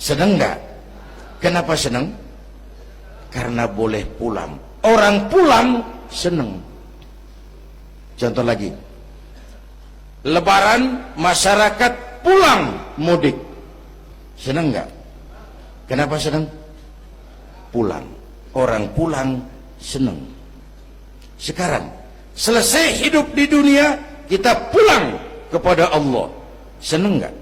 Seneng nggak? Kenapa seneng? Karena boleh pulang. Orang pulang seneng. Contoh lagi, Lebaran masyarakat pulang mudik, seneng nggak? Kenapa seneng? Pulang. Orang pulang seneng. Sekarang selesai hidup di dunia, kita pulang kepada Allah, seneng nggak?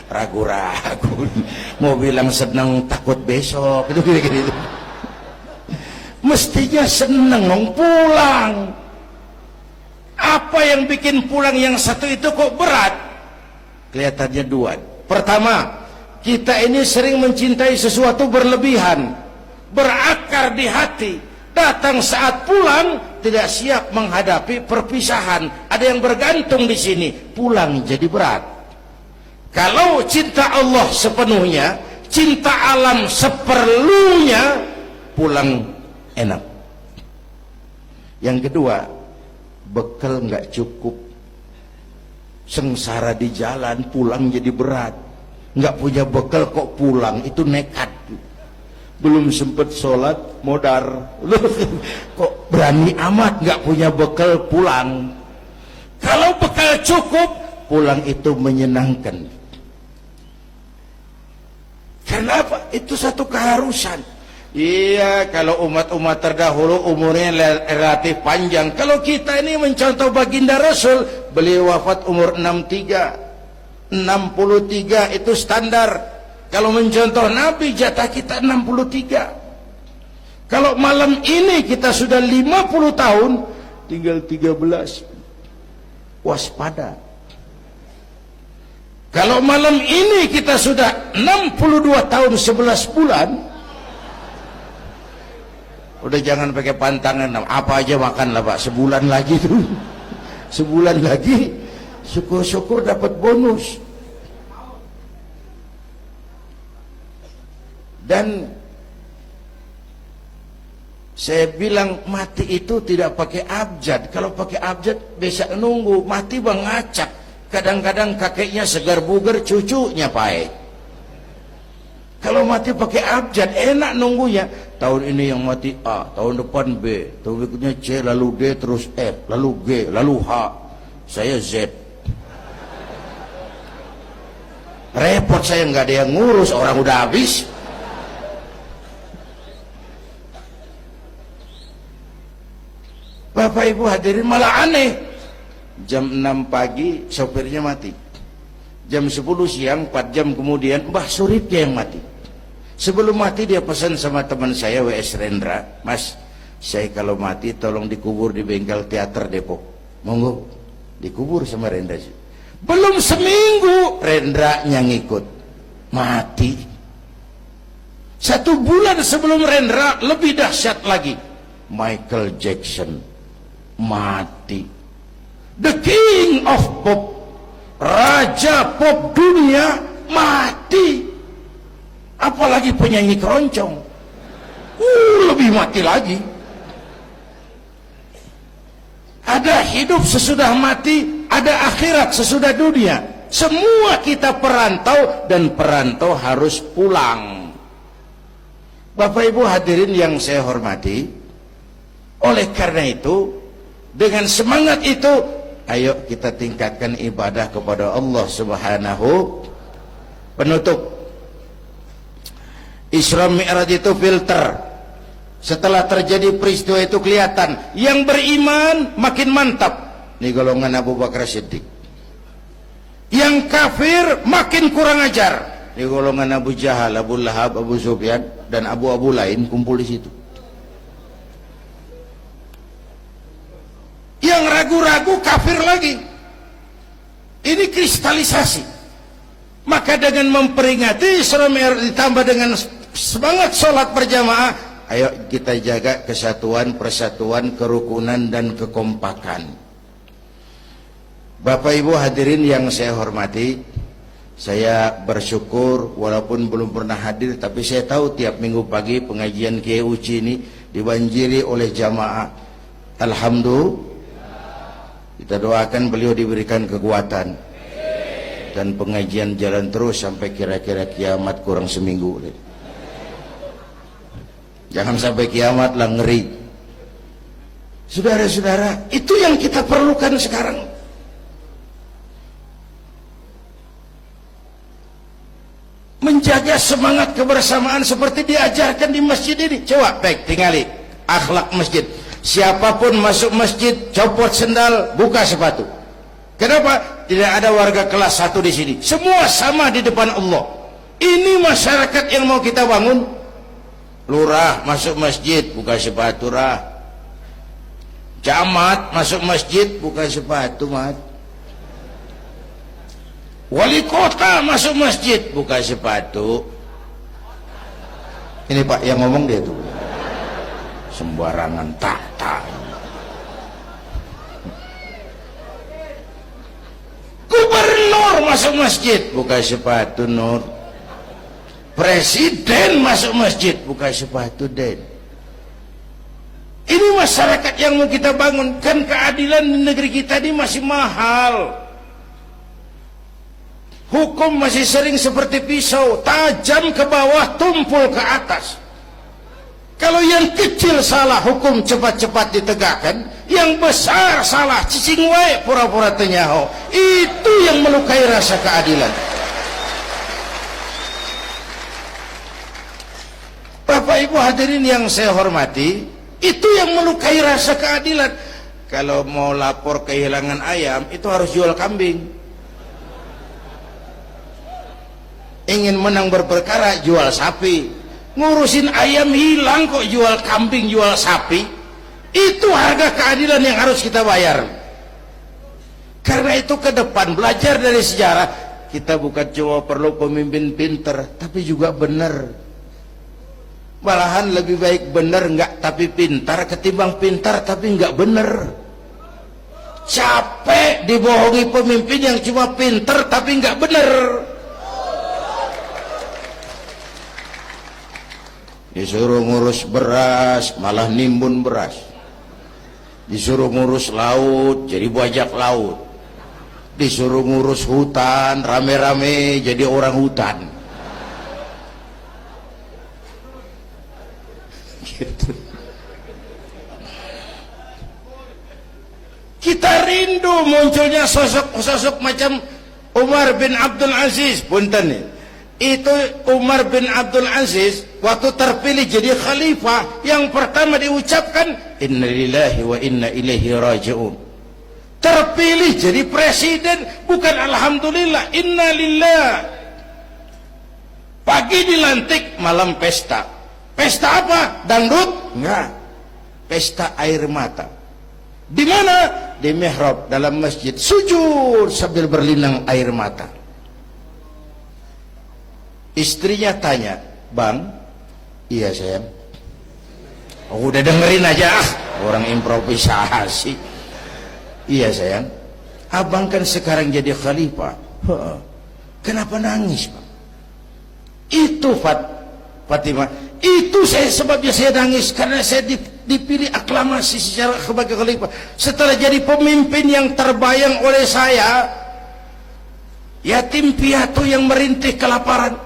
Ragu-ragu, mau bilang seneng takut besok gitu. Mestinya seneng dong pulang. Apa yang bikin pulang yang satu itu kok berat? Kelihatannya dua. Pertama, kita ini sering mencintai sesuatu berlebihan, berakar di hati. Datang saat pulang tidak siap menghadapi perpisahan. Ada yang bergantung di sini, pulang jadi berat. Kalau cinta Allah sepenuhnya, cinta alam seperlunya, pulang enak. Yang kedua, bekal nggak cukup, sengsara di jalan, pulang jadi berat. Nggak punya bekal kok pulang, itu nekat. Belum sempet sholat modar, kok berani amat nggak punya bekal pulang. Kalau bekal cukup, pulang itu menyenangkan. Kenapa? Itu satu keharusan. Iya, kalau umat-umat terdahulu umurnya relatif panjang. Kalau kita ini mencontoh baginda Rasul, beliau wafat umur 63, 63 itu standar. Kalau mencontoh Nabi, jatah kita 63. Kalau malam ini kita sudah 50 tahun, tinggal 13. Waspada. Kalau malam ini kita sudah 62 tahun 11 bulan, udah jangan pakai pantangan, apa aja makanlah Pak, sebulan lagi tuh. Sebulan lagi, syukur-syukur dapat bonus. Dan saya bilang mati itu tidak pakai abjad. Kalau pakai abjad bisa nunggu, mati bang ngacak. Kadang-kadang kakeknya segar bugar, cucunya pahit. Kalau mati pakai abjad enak nunggunya. Tahun ini yang mati A, tahun depan B, tahun berikutnya C, lalu D, terus F, lalu G, lalu H. Saya Z. Repot saya, nggak ada yang ngurus, orang udah habis. Bapak Ibu hadirin, malah aneh. Jam 6 pagi sopirnya mati. Jam 10 siang, 4 jam kemudian Mbah Suripnya yang mati. Sebelum mati dia pesan sama teman saya W.S. Rendra, Mas, saya kalau mati tolong dikubur di bengkel teater Depok. Monggo, dikubur sama Rendra. Belum seminggu Rendra yang ngikut mati. 1 bulan sebelum Rendra, lebih dahsyat lagi, Michael Jackson mati. The King of Pop, raja pop dunia mati. Apalagi penyanyi keroncong, lebih mati lagi. Ada hidup sesudah mati, ada akhirat sesudah dunia. Semua kita perantau, dan perantau harus pulang. Bapak Ibu hadirin yang saya hormati, oleh karena itu, dengan semangat itu, ayo kita tingkatkan ibadah kepada Allah Subhanahu. Penutup, Isra Mi'raj itu filter. Setelah terjadi peristiwa itu kelihatan, yang beriman makin mantap. Ini golongan Abu Bakar Siddiq. Yang kafir makin kurang ajar. Ini golongan Abu Jahal, Abu Lahab, Abu Sufyan, dan abu-abu lain kumpul di situ. Yang ragu-ragu kafir lagi. Ini kristalisasi. Maka dengan memperingati Isra Mi'raj ditambah dengan semangat sholat berjamaah, ayo kita jaga kesatuan, persatuan, kerukunan, dan kekompakan. Bapak Ibu hadirin yang saya hormati, saya bersyukur walaupun belum pernah hadir, tapi saya tahu tiap minggu pagi pengajian Kiai Uci ini dibanjiri oleh jamaah. Alhamdulillah. Kita doakan beliau diberikan kekuatan. dan pengajian jalan terus sampai kira-kira kiamat kurang seminggu. Jangan sampai kiamat lah, ngeri. Saudara-saudara, itu yang kita perlukan sekarang. Menjaga semangat kebersamaan seperti diajarkan di masjid ini. Coba baik tinggali akhlak masjid. Siapapun masuk masjid, copot sendal, buka sepatu. Kenapa? Tidak ada warga kelas 1 di sini. Semua sama di depan Allah. Ini masyarakat yang mau kita bangun. Lurah masuk masjid, buka sepatu, rah. Camat masuk masjid, buka sepatu, mat. Wali kota masuk masjid, buka sepatu. Ini Pak yang ngomong dia tuh. Sembarangan tak. Gubernur masuk masjid, buka sepatu, Nur. Presiden masuk masjid, buka sepatu, Den. Ini masyarakat yang mau kita bangun. Kan keadilan di negeri kita ini masih mahal. Hukum masih sering seperti pisau, tajam ke bawah, tumpul ke atas. Kalau yang kecil salah, hukum cepat-cepat ditegakkan. Yang besar salah, cicing wae, pura-pura tenyaho. Itu yang melukai rasa keadilan. Bapak Ibu hadirin yang saya hormati, itu yang melukai rasa keadilan. Kalau mau lapor kehilangan ayam, itu harus jual kambing. Ingin menang berperkara, jual sapi. Ngurusin ayam hilang kok jual kambing, jual sapi. Itu harga keadilan yang harus kita bayar. Karena itu ke depan belajar dari sejarah, kita bukan cuma perlu pemimpin pinter, tapi juga benar. Malahan lebih baik benar enggak tapi pintar ketimbang pintar tapi enggak benar. Capek dibohongi pemimpin yang cuma pintar tapi enggak benar. Disuruh ngurus beras malah nimbun beras, disuruh ngurus laut jadi bajak laut, disuruh ngurus hutan rame-rame jadi orang hutan. Gitu. Kita rindu munculnya sosok-sosok macam Umar bin Abdul Aziz. Punten nih, itu Umar bin Abdul Aziz waktu terpilih jadi khalifah, yang pertama diucapkan innalillahi wa inna ilaihi raji'un. Terpilih jadi presiden, bukan alhamdulillah, innalillah. Pagi dilantik, malam pesta. Pesta apa? Dangdut? Enggak. Pesta air mata. Di mana? Di mihrab dalam masjid, sujud sambil berlinang air mata. Istrinya tanya, "Bang?" "Iya sayang." "Oh, udah dengerin aja, orang improvisasi." "Iya sayang, abang kan sekarang jadi khalifah." "Kenapa nangis, Bang?" "Itu Fatimah, itu sebabnya saya nangis karena saya dipilih aklamasi secara sebagai khalifah. Setelah jadi pemimpin yang terbayang oleh saya, yatim piatu yang merintih kelaparan,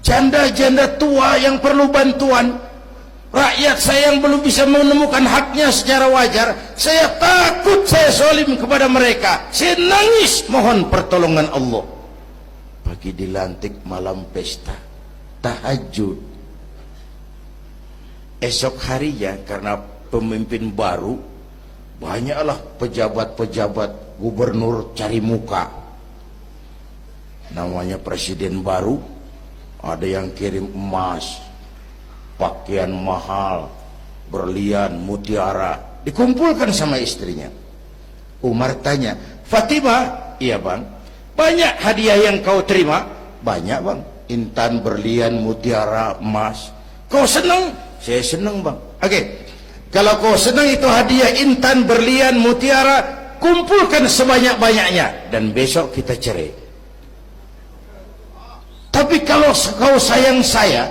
janda-janda tua yang perlu bantuan, rakyat saya yang belum bisa menemukan haknya secara wajar, saya takut saya zalim kepada mereka. Saya nangis mohon pertolongan Allah." Pagi dilantik, malam pesta, tahajud. Esok harinya karena pemimpin baru, banyaklah pejabat-pejabat gubernur cari muka. Namanya presiden baru, ada yang kirim emas, pakaian mahal, berlian, mutiara, dikumpulkan sama istrinya. Umar tanya, "Fatimah?" "Iya bang." "Banyak hadiah yang kau terima?" "Banyak bang, intan, berlian, mutiara, emas." "Kau senang?" "Saya senang bang." "Oke, kalau kau senang itu hadiah intan, berlian, mutiara, kumpulkan sebanyak-banyaknya dan besok kita cerai. Tapi kalau kau sayang saya,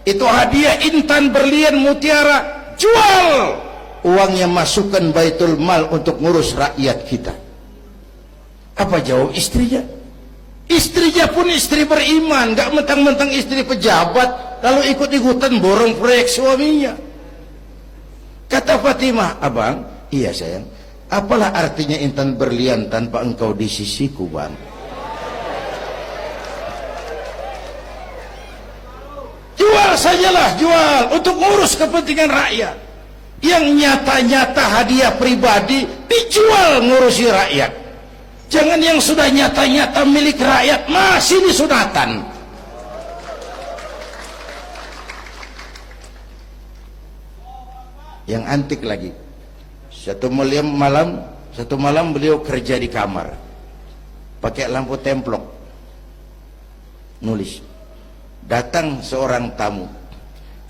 itu hadiah intan, berlian, mutiara, jual, uangnya masukkan Baitul Mal untuk ngurus rakyat kita." Apa jawab istrinya? Istrinya pun istri beriman, gak mentang-mentang istri pejabat lalu ikut-ikutan borong proyek suaminya. Kata Fatimah, abang, iya sayang, apalah artinya intan berlian tanpa engkau di sisiku, bang? Jual sajalah, jual untuk ngurus kepentingan rakyat. Yang nyata-nyata hadiah pribadi dijual ngurusi rakyat. Jangan yang sudah nyata-nyata milik rakyat masih disunatan. Yang antik lagi, satu malam beliau kerja di kamar pakai lampu templok, nulis. Datang seorang tamu,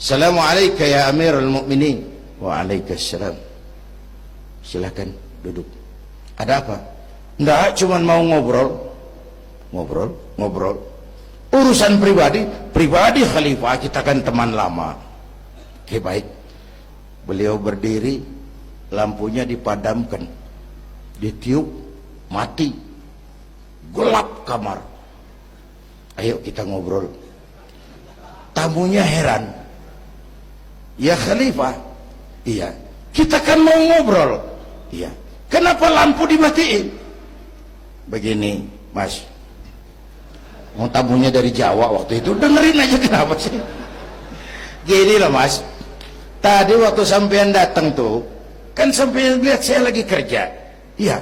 Assalamualaikum ya Amirul Mukminin. Waalaikumsalam. Silakan duduk. Ada apa? Enggak, cuman mau ngobrol. Urusan pribadi khalifah, kita kan teman lama. Oke, baik. Beliau berdiri, lampunya dipadamkan, ditiup, mati, gelap kamar. Ayo kita ngobrol. Tamunya heran, ya khalifah, iya, kita kan mau ngobrol, iya, kenapa lampu dimatiin? Begini mas, mau tamunya dari Jawa waktu itu, dengerin aja kenapa sih. Gini loh mas, tadi waktu sampean datang tuh, kan sampean lihat saya lagi kerja. Iya,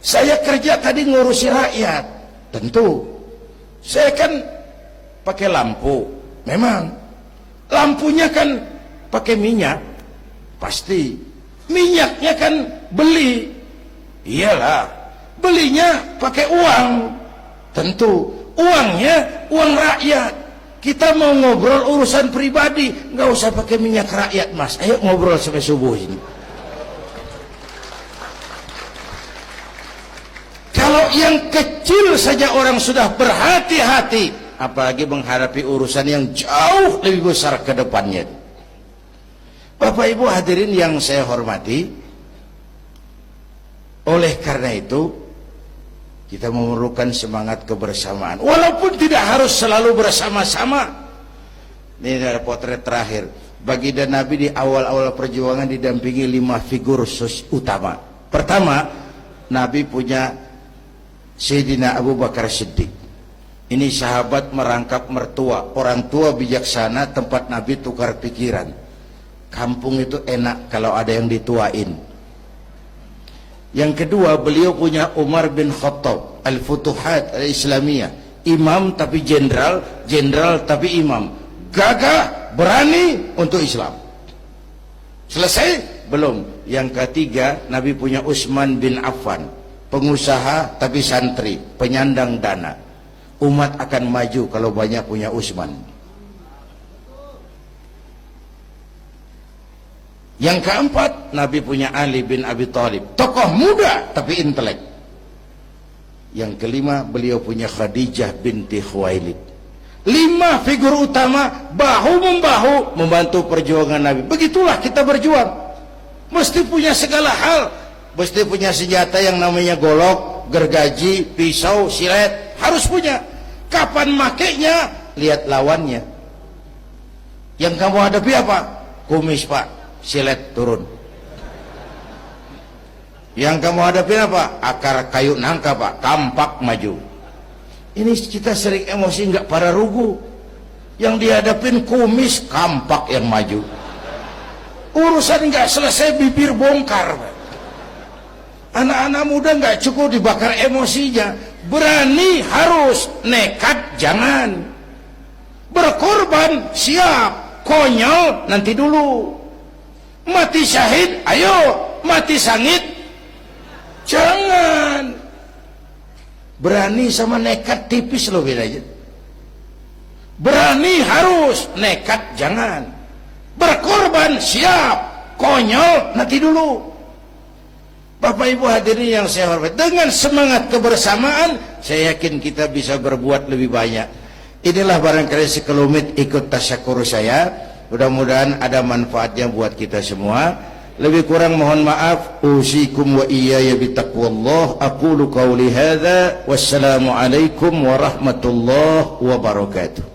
saya kerja tadi ngurusi rakyat. Tentu, saya kan pakai lampu. Memang, lampunya kan pakai minyak. Pasti, minyaknya kan beli. Iyalah, belinya pakai uang. Tentu, uangnya uang rakyat. Kita mau ngobrol urusan pribadi, nggak usah pakai minyak rakyat mas. Ayo ngobrol sampai subuh ini. Kalau yang kecil saja orang sudah berhati-hati, apalagi menghadapi urusan yang jauh lebih besar ke depannya. Bapak Ibu hadirin yang saya hormati, oleh karena itu kita memerlukan semangat kebersamaan, walaupun tidak harus selalu bersama-sama. Ini adalah potret terakhir. Baginda Nabi di awal-awal perjuangan didampingi 5 figur utama. Pertama, Nabi punya Sayyidina Abu Bakar Siddiq. Ini sahabat merangkap mertua, orang tua bijaksana, tempat Nabi tukar pikiran. Kampung itu enak kalau ada yang dituain. Yang kedua, beliau punya Umar bin Khattab, Al-Futuhat Al-Islamiyah, imam tapi jenderal, jenderal tapi imam, gagah, berani untuk Islam. Selesai? Belum. Yang ketiga, Nabi punya Utsman bin Affan, pengusaha tapi santri, penyandang dana. Umat akan maju kalau banyak punya Utsman. Yang keempat, Nabi punya Ali bin Abi Thalib, tokoh muda tapi intelek. Yang kelima, beliau punya Khadijah binti Khuwailid. 5 figur utama bahu-membahu membantu perjuangan Nabi. Begitulah kita berjuang. Mesti punya segala hal. Mesti punya senjata yang namanya golok, gergaji, pisau, silet. Harus punya. Kapan makainya? Lihat lawannya. Yang kamu hadapi apa? Kumis pak, silet turun. Yang kamu hadapi apa? Akar kayu nangka pak, kampak maju. Ini kita sering emosi nggak pada rugu. Yang dihadapin kumis, kampak yang maju. Urusan nggak selesai bibir bongkar pak. Anak-anak muda nggak cukup dibakar emosinya, berani harus, nekat jangan. Berkorban siap, konyol nanti dulu. Mati syahid, ayo. Mati sangit, jangan. Berani sama nekat tipis loh bedanya. Berani harus, nekat jangan. Berkorban siap, konyol nanti dulu. Bapak Ibu hadirin yang saya hormati, dengan semangat kebersamaan, saya yakin kita bisa berbuat lebih banyak. Inilah barangkali sekelumit ikut tasyakur saya. Mudah-mudahan ada manfaatnya buat kita semua. Lebih kurang mohon maaf. Usikum wa iyaya bitaqwallah. Aqulu qawli hadza. Wassalamu alaikum warahmatullahi wabarakatuh.